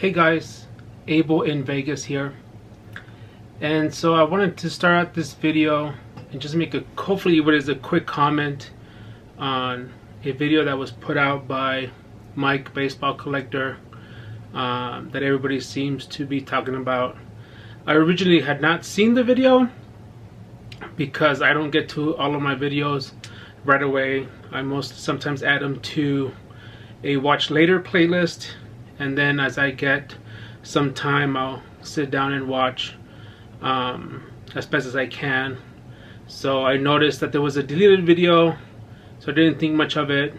Hey guys, Abel in Vegas here. And so I wanted to start out this video and just make hopefully what is a quick comment on a video that was put out by Mike, baseball collector, that everybody seems to be talking about. I originally had not seen the video because I don't get to all of my videos right away. I sometimes add them to a watch later playlist, and then as I get some time I'll sit down and watch as best as I can. So I noticed that there was a deleted video, so I didn't think much of it,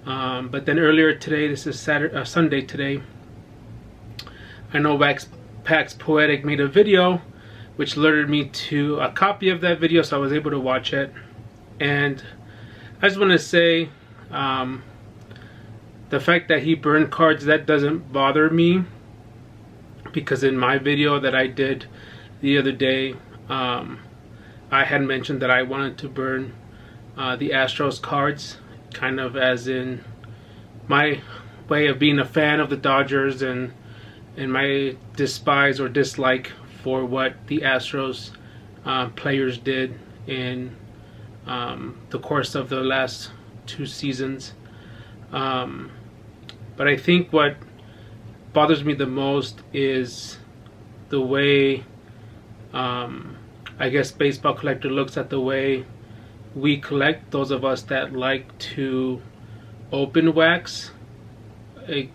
but then earlier today, this is Sunday today, I know Wax Pax Poetic made a video which alerted me to a copy of that video, so I was able to watch it. And I just want to say, the fact that he burned cards, that doesn't bother me, because in my video that I did the other day, I had mentioned that I wanted to burn the Astros cards, kind of as in my way of being a fan of the Dodgers and my despise or dislike for what the Astros players did in the course of the last 2 seasons. But I think what bothers me the most is the way I guess baseball collector looks at the way we collect, those of us that like to open wax. It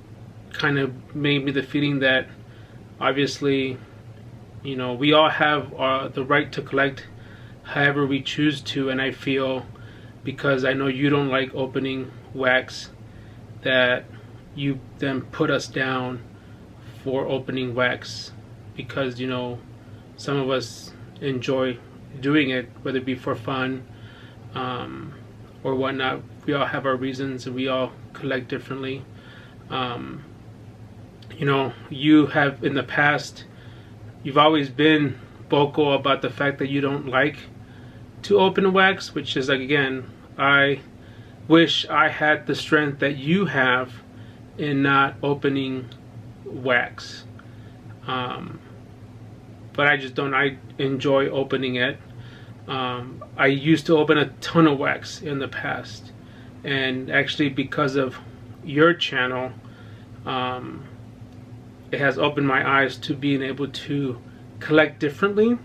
kind of made me the feeling that obviously, you know, we all have the right to collect however we choose to, and I feel, because I know you don't like opening wax, that you then put us down for opening wax, because, you know, some of us enjoy doing it, whether it be for fun or whatnot. We all have our reasons and we all collect differently. You know, you have in the past, you've always been vocal about the fact that you don't like to open wax, which is, like, again, I wish I had the strength that you have in not opening wax, but I just don't. I enjoy opening it. I used to open a ton of wax in the past, and actually because of your channel, it has opened my eyes to being able to collect differently.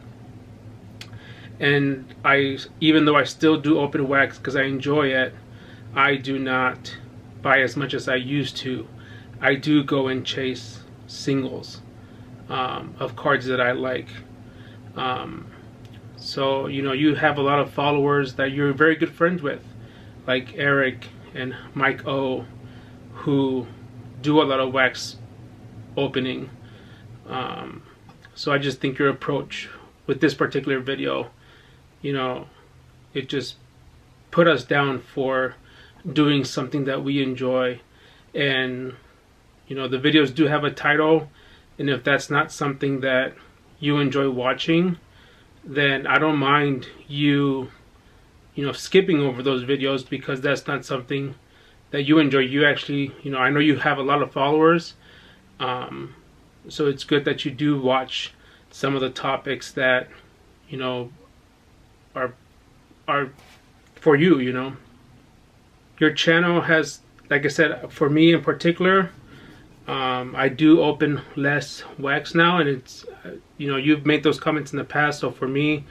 And even though I still do open wax because I enjoy it, I do not buy as much as I used to. I do go and chase singles of cards that I like. So, you know, you have a lot of followers that you're very good friends with, like Eric and Mike O, who do a lot of wax opening. So I just think your approach with this particular video, you know, it just put us down for doing something that we enjoy. And, you know, the videos do have a title, and if that's not something that you enjoy watching, then I don't mind you know, skipping over those videos, because that's not something that you enjoy. You actually, you know, I know you have a lot of followers, so it's good that you do watch some of the topics that, you know, are for you. You know, your channel has, like I said, for me in particular, I do open less wax now, and it's, you know, you've made those comments in the past, so for me,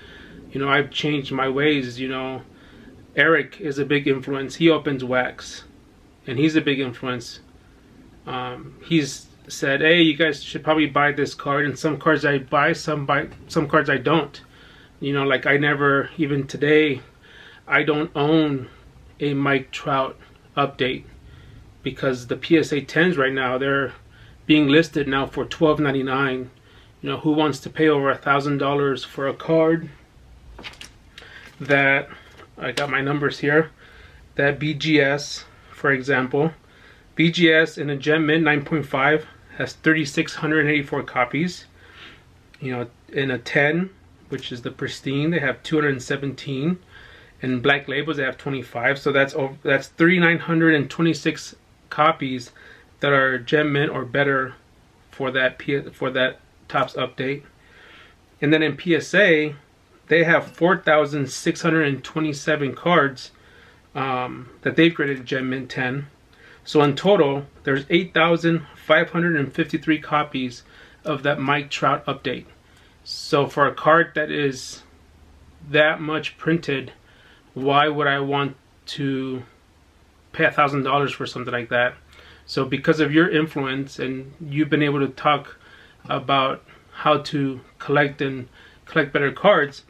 you know, I've changed my ways. You know, Eric is a big influence. He opens wax, and he's a big influence. He's said, hey, you guys should probably buy this card, and some cards I buy, some cards I don't. You know, like, I never, even today, I don't own a Mike Trout update, because the PSA 10s right now, they're being listed now for $12.99. You know, who wants to pay over $1,000 for a card that, I got my numbers here, that BGS, for example, BGS in a Gem Mint 9.5 has 3,684 copies. You know, in a 10, which is the pristine, they have 217. And Black Labels, they have 25. So that's 3,926 copies that are Gem Mint or better for that Topps update. And then in PSA, they have 4,627 cards that they've graded Gem Mint 10. So in total, there's 8,553 copies of that Mike Trout update. So for a card that is that much printed, why would I want to pay $1,000 for something like that? So because of your influence, and you've been able to talk about how to collect better cards,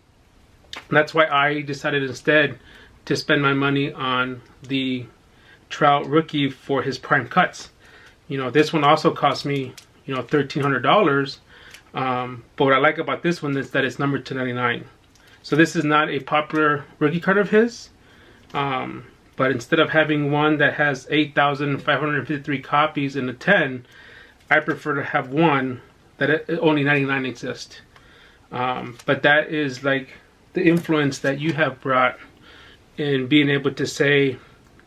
that's why I decided instead to spend my money on the Trout rookie for his prime cuts. You know, this one also cost me, you know, $1,300. But what I like about this one is that it's numbered to 99. So this is not a popular rookie card of his. But instead of having one that has 8,553 copies in a 10, I prefer to have one that only 99 exist. But that is like the influence that you have brought in being able to say,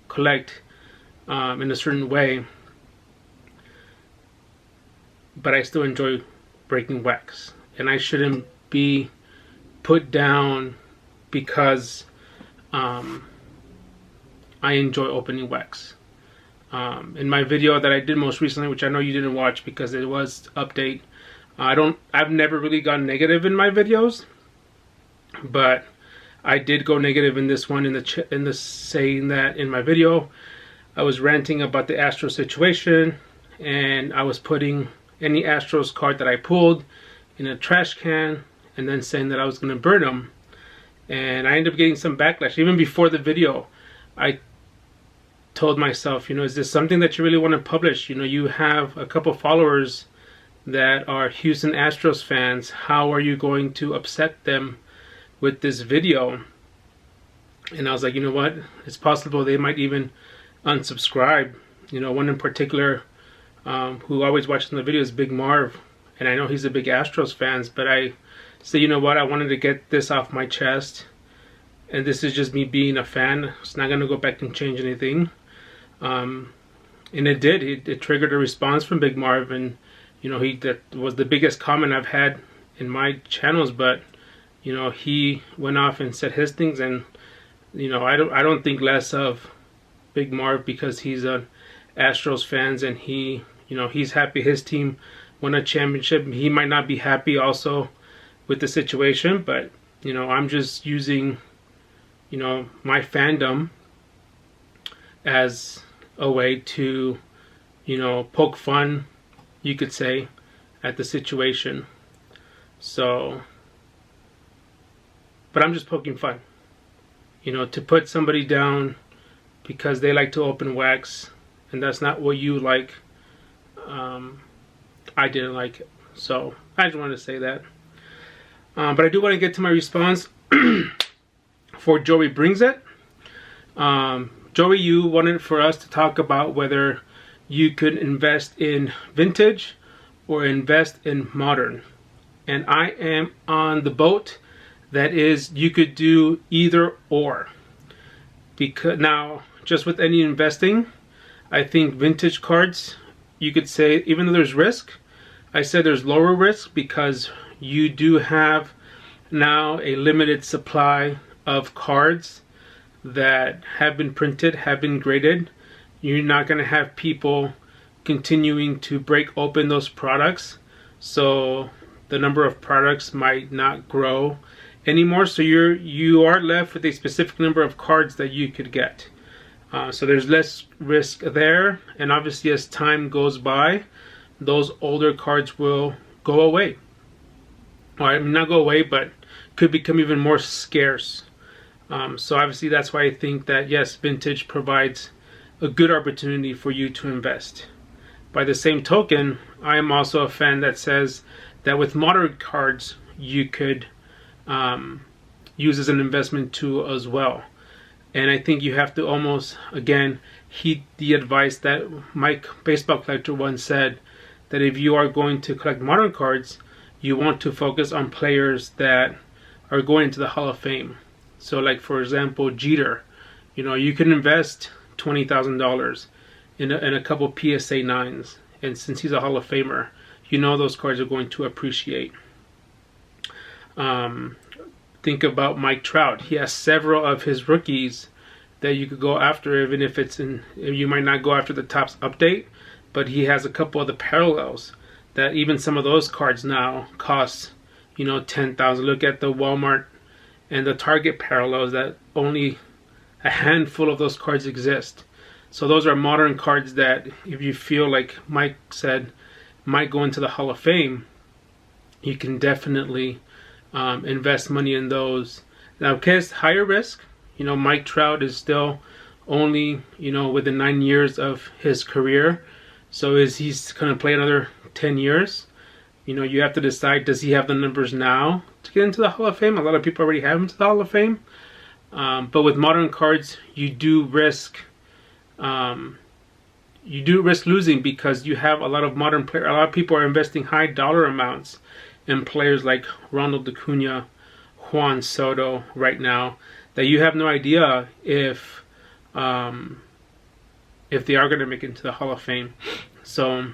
collect in a certain way. But I still enjoy breaking wax. And I shouldn't be put down because I enjoy opening wax. In my video that I did most recently, which I know you didn't watch because it was update, I've never really gone negative in my videos, but I did go negative in this one, in the saying that in my video I was ranting about the Astros situation, and I was putting any Astros card that I pulled in a trash can and then saying that I was going to burn them. And I ended up getting some backlash. Even before the video, I told myself, you know, is this something that you really want to publish? You know, you have a couple followers that are Houston Astros fans. How are you going to upset them with this video? And I was like, you know what? It's possible they might even unsubscribe. You know, one in particular who always watches the video is Big Marv. And I know he's a big Astros fan, but I said, you know what? I wanted to get this off my chest. And this is just me being a fan. It's not going to go back and change anything. And it did. It triggered a response from Big Marv. And, you know, that was the biggest comment I've had in my channels. But, you know, he went off and said his things. And, you know, I don't think less of Big Marv because he's an Astros fans, and he, you know, he's happy his team won a championship. He might not be happy also with the situation, but, you know, I'm just using, you know, my fandom as a way to, you know, poke fun, you could say, at the situation. So, but I'm just poking fun. You know, to put somebody down because they like to open wax and that's not what you like, I didn't like it. So I just wanted to say that. But I do want to get to my response for Joey Brings It. Joey, you wanted for us to talk about whether you could invest in vintage or invest in modern. And I am on the boat that is you could do either or. Because now, just with any investing, I think vintage cards, you could say, even though there's risk, I said there's lower risk because you do have now a limited supply of cards that have been printed, have been graded. You're not going to have people continuing to break open those products, so the number of products might not grow anymore. So you are left with a specific number of cards that you could get. So there's less risk there, and obviously as time goes by, those older cards will go away. Or I mean, not go away, but could become even more scarce. So obviously that's why I think that yes, vintage provides a good opportunity for you to invest. By the same token, I am also a fan that says that with modern cards you could use as an investment tool as well. And I think you have to almost, again, heed the advice that Mike Baseball Collector once said, that if you are going to collect modern cards, you want to focus on players that are going into the Hall of Fame. So like, for example, Jeter, you know, you can invest $20,000 in a couple PSA 9s, and since he's a Hall of Famer, you know those cards are going to appreciate. Think about Mike Trout. He has several of his rookies that you could go after, even if it's in, you might not go after the Topps update, but he has a couple of the parallels that even some of those cards now cost, you know, $10,000. Look at the Walmart and the Target parallels, that only a handful of those cards exist. So those are modern cards that, if you feel like Mike said, might go into the Hall of Fame, you can definitely invest money in those. Now, okay, it's higher risk. You know, Mike Trout is still only, you know, within 9 years of his career. So he's going to play another 10 years? You know, you have to decide, does he have the numbers now to get into the Hall of Fame? A lot of people already have him to the Hall of Fame. But with modern cards, you do risk losing, because you have a lot of modern players. A lot of people are investing high dollar amounts in players like Ronald Acuna, Juan Soto right now, that you have no idea if they are going to make it into the Hall of Fame. So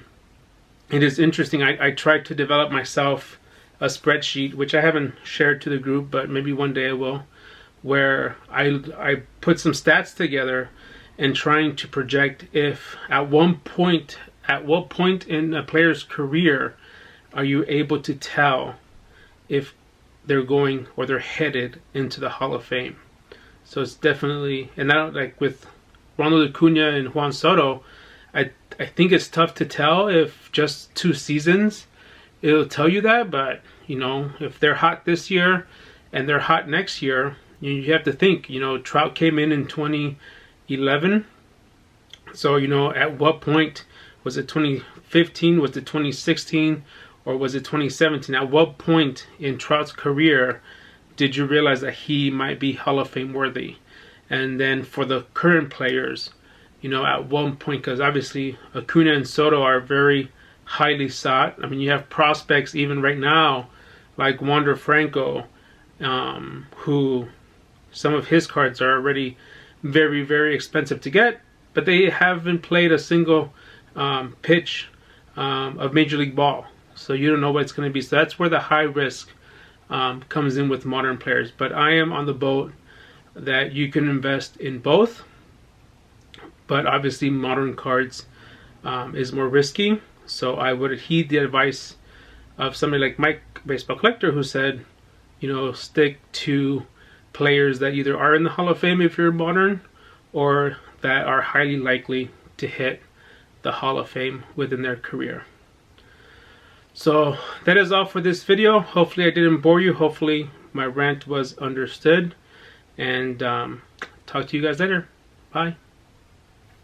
it is interesting. I tried to develop myself a spreadsheet, which I haven't shared to the group, but maybe one day I will, where I put some stats together and trying to project if at what point in a player's career are you able to tell if they're going or they're headed into the Hall of Fame. So it's definitely, and now like with Ronald Acuna and Juan Soto, I think it's tough to tell if just 2 seasons it'll tell you that. But you know, if they're hot this year and they're hot next year, you have to think, you know, Trout came in 2011. So, you know, at what point, was it 2015, was it 2016, or was it 2017? At what point in Trout's career did you realize that he might be Hall of Fame worthy? And then for the current players, you know, at one point, because obviously Acuna and Soto are very highly sought. I mean, you have prospects even right now like Wander Franco, who some of his cards are already very, very expensive to get, but they haven't played a single pitch of Major League Ball. So you don't know what it's going to be. So that's where the high risk comes in with modern players. But I am on the boat that you can invest in both. But obviously modern cards is more risky. So I would heed the advice of somebody like Mike, Baseball Collector, who said, you know, stick to players that either are in the Hall of Fame if you're modern, or that are highly likely to hit the Hall of Fame within their career. So that is all for this video. Hopefully I didn't bore you. Hopefully my rant was understood. And talk to you guys later. Bye.